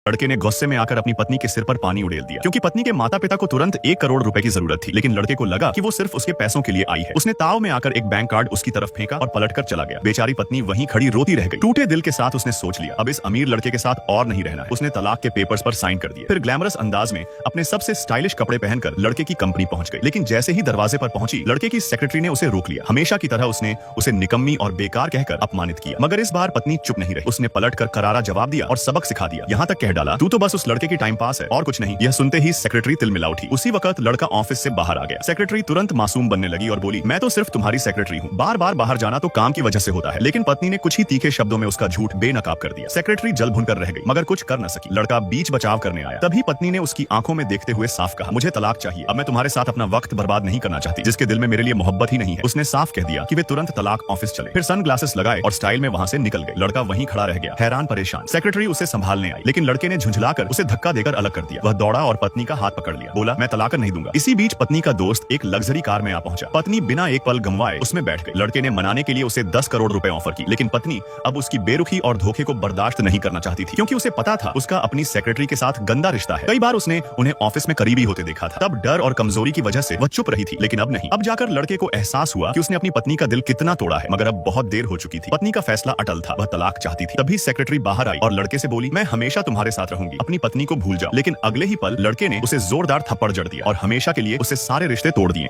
लड़के ने गुस्से में आकर अपनी पत्नी के सिर पर पानी उड़ेल दिया क्योंकि पत्नी के माता पिता को तुरंत 1 करोड़ रुपए की जरूरत थी, लेकिन लड़के को लगा कि वो सिर्फ उसके पैसों के लिए आई है। उसने ताव में आकर एक बैंक कार्ड उसकी तरफ फेंका और पलटकर चला गया। बेचारी पत्नी वहीं खड़ी रोती रह गई। टूटे दिल के साथ उसने सोच लिया अब इस अमीर लड़के के साथ और नहीं रहना है। उसने तलाक के पेपर्स पर साइन कर दिए। फिर ग्लैमरस अंदाज में अपने सबसे स्टाइलिश कपड़े पहनकर लड़के की कंपनी पहुंच गई। लेकिन जैसे ही दरवाजे पर पहुंची, लड़के की सेक्रेटरी ने उसे रोक लिया। हमेशा की तरह उसने उसे निकम्मी और बेकार कहकर अपमानित किया, मगर इस बार पत्नी चुप नहीं रही। उसने पलटकर करारा जवाब दिया और सबक सिखा दिया। यहाँ तक कह डाला, तू तो बस उस लड़के की टाइम पास है और कुछ नहीं। यह सुनते ही सेक्रेटरी तिलमिला उठी। उसी वक्त लड़का ऑफिस से बाहर आ गया। सेक्रेटरी तुरंत मासूम बनने लगी और बोली, मैं तो सिर्फ तुम्हारी सेक्रेटरी हूँ। बार बार बाहर जाना तो काम की वजह से होता है। लेकिन पत्नी ने कुछ ही तीखे शब्दों में उसका झूठ बेनकाब कर दिया। सेक्रेटरी जल भुनकर रह गई, मगर कुछ कर न सकी। लड़का बीच बचाव करने आया। तभी पत्नी ने उसकी आंखों में देखते हुए साफ कहा, मुझे तलाक चाहिए। अब मैं तुम्हारे साथ अपना वक्त बर्बाद नहीं करना चाहती, जिसके दिल में मेरे लिए मोहब्बत ही नहीं है। उसने साफ कह दिया कि वे तुरंत तलाक ऑफिस चले। फिर सनग्लासेस लगाए और स्टाइल में वहां से निकल गए। लड़का वहीं खड़ा रह गया, हैरान परेशान। सेक्रेटरी उसे संभालने आई, लेकिन लड़के ने झुंझलाकर उसे धक्का देकर अलग कर दिया। वह दौड़ा और पत्नी का हाथ पकड़ लिया। बोला, मैं तलाक नहीं दूंगा। इसी बीच पत्नी का दोस्त एक लग्जरी कार में आ पहुंचा। पत्नी बिना एक पल गंवाए उसमें बैठ गई। लड़के ने मनाने के लिए उसे 10 करोड़ रुपए ऑफर की, लेकिन पत्नी अब उसकी बेरुखी और धोखे को बर्दाश्त नहीं करना चाहती थी, क्योंकि उसे पता था उसका अपनी सेक्रेटरी के साथ गंदा रिश्ता है। कई बार उसने उन्हें ऑफिस में करीबी होते देखा था। तब डर और कमजोरी की वजह से वह चुप रही थी, लेकिन अब नहीं। अब जाकर लड़के को एहसास हुआ कि उसने अपनी पत्नी का दिल कितना तोड़ा है, मगर अब बहुत देर हो चुकी थी। पत्नी का फैसला अटल था, वह तलाक चाहती थी। तभी सेक्रेटरी बाहर आई और लड़के से बोली, मैं हमेशा तुम्हारे साथ रहूंगी, अपनी पत्नी को भूल जाओ। लेकिन अगले ही पल लड़के ने उसे जोरदार थप्पड़ जड़ दिया और हमेशा के लिए उसे सारे रिश्ते तोड़ दिए।